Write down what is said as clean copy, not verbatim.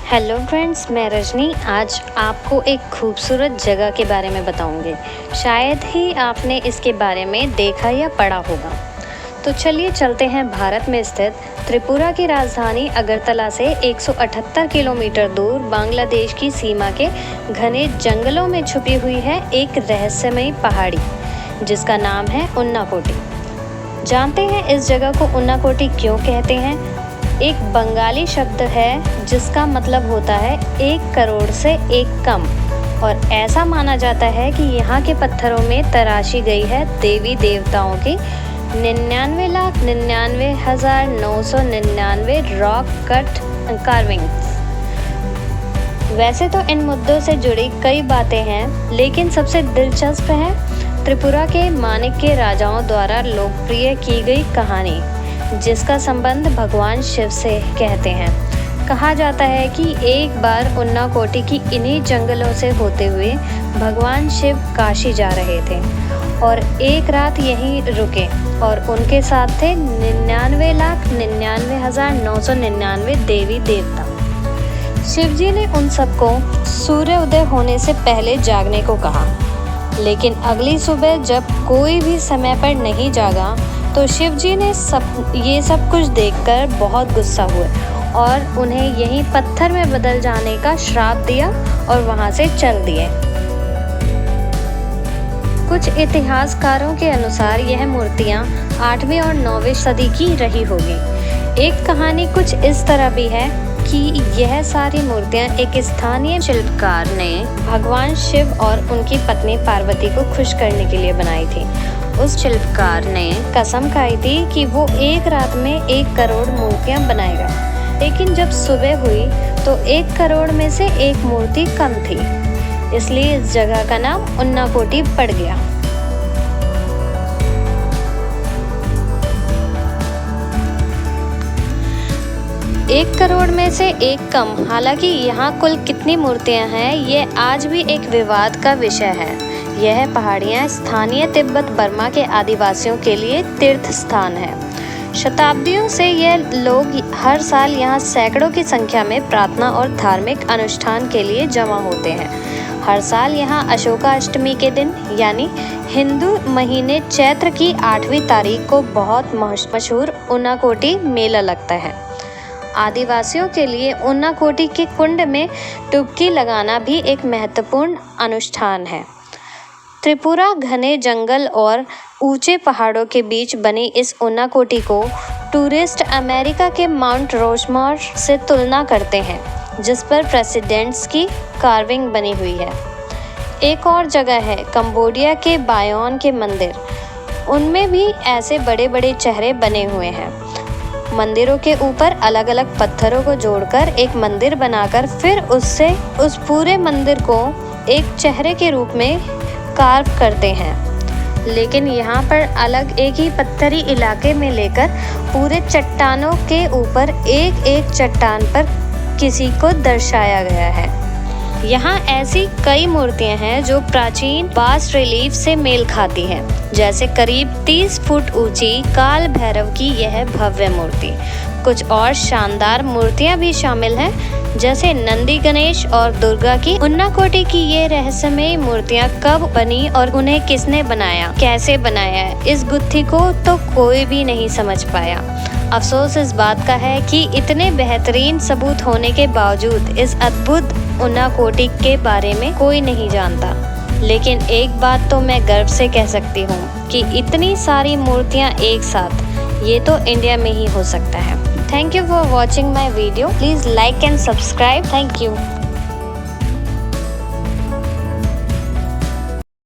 Hello friends, मैं रजनी आज आपको एक खूबसूरत जगह के बारे में बताऊंगी। शायद ही आपने इसके बारे में देखा या पढ़ा होगा। तो चलिए चलते हैं भारत में स्थित त्रिपुरा की राजधानी अगरतला से 178 किलोमीटर दूर बांग्लादेश की सीमा के घने जंगलों में छुपी हुई है एक रहस्यमयी पहाड़ी जिसका नाम है उन्नाकोटी। जानते हैं इस जगह को उन्नाकोटी क्यों कहते हैं? एक बंगाली शब्द है जिसका मतलब होता है 1 करोड़ से एक कम, और ऐसा माना जाता है कि यहाँ के पत्थरों में तराशी गई है देवी देवताओं की 99,99,999 रॉक कट कार्विंग्स। वैसे तो इन मुद्दों से जुड़ी कई बातें हैं, लेकिन सबसे दिलचस्प है त्रिपुरा के माणिक के राजाओं द्वारा लोकप्रिय की गई कहानी, जिसका संबंध भगवान शिव से कहते हैं। कहा जाता है कि एक बार उन्नाकोटी की इन्हीं जंगलों से होते हुए भगवान शिव काशी जा रहे थे और एक रात यहीं रुके, और उनके साथ थे 99,99,999 देवी देवता। शिव जी ने उन सबको सूर्योदय होने से पहले जागने को कहा, लेकिन अगली सुबह जब कोई भी समय पर नहीं जागा तो शिव जी ने ये सब कुछ देखकर बहुत गुस्सा हुए और उन्हें यहीं पत्थर में बदल जाने का श्राप दिया और वहां से चल दिए। कुछ इतिहासकारों के अनुसार यह मूर्तियां 8वीं और 9वीं सदी की रही होगी। एक कहानी कुछ इस तरह भी है कि यह सारी मूर्तियां एक स्थानीय शिल्पकार ने भगवान शिव और उनकी पत्नी पार्वती को खुश करने के लिए बनाई थी। उस शिल्पकार ने कसम खाई थी कि वो एक रात में 1 करोड़ मूर्तियां बनाएगा, लेकिन जब सुबह हुई तो 1 करोड़ में से एक मूर्ति कम थी, इसलिए इस जगह का नाम उन्नाकोटी पड़ गया। एक करोड़ में से एक कम। हालांकि यहाँ कुल कितनी मूर्तियाँ हैं ये आज भी एक विवाद का विषय है। यह पहाड़ियाँ स्थानीय तिब्बत बर्मा के आदिवासियों के लिए तीर्थ स्थान है। शताब्दियों से यह लोग हर साल यहाँ सैकड़ों की संख्या में प्रार्थना और धार्मिक अनुष्ठान के लिए जमा होते हैं। हर साल यहाँ अशोका अष्टमी के दिन यानी हिंदू महीने चैत्र की 8वीं तारीख को बहुत मशहूर उन्नाकोटी मेला लगता है। आदिवासियों के लिए उन्नाकोटी के कुंड में डुबकी लगाना भी एक महत्वपूर्ण अनुष्ठान है। त्रिपुरा घने जंगल और ऊंचे पहाड़ों के बीच बनी इस उन्नाकोटी को टूरिस्ट अमेरिका के माउंट रोशमॉर से तुलना करते हैं, जिस पर प्रेसिडेंट्स की कार्विंग बनी हुई है। एक और जगह है कंबोडिया के बायोन के मंदिर। उनमें भी ऐसे बड़े बड़े चेहरे बने हुए हैं। मंदिरों के ऊपर अलग अलग पत्थरों को जोड़कर एक मंदिर बनाकर फिर उससे उस पूरे मंदिर को एक चेहरे के रूप में कार्व करते हैं, लेकिन यहाँ पर अलग एक ही पत्थरी इलाके में लेकर पूरे चट्टानों के ऊपर एक एक चट्टान पर किसी को दर्शाया गया है। यहाँ ऐसी कई मूर्तियाँ हैं जो प्राचीन बास रिलीफ से मेल खाती हैं, जैसे करीब 30 फुट ऊंची काल भैरव की यह भव्य मूर्ति। कुछ और शानदार मूर्तियाँ भी शामिल हैं, जैसे नंदी गणेश और दुर्गा की। उन्नाकोटी की ये रहस्यमयी मूर्तियाँ कब बनी और उन्हें किसने बनाया, कैसे बनाया, इस गुत्थी को तो कोई भी नहीं समझ पाया। अफसोस इस बात का है कि इतने बेहतरीन सबूत होने के बावजूद इस अद्भुत उन्नाकोटी के बारे में कोई नहीं जानता। लेकिन एक बात तो मैं गर्व से कह सकती हूँ कि इतनी सारी मूर्तियाँ एक साथ, ये तो इंडिया में ही हो सकता है। Thank you for watching my video. Please like and subscribe. Thank you.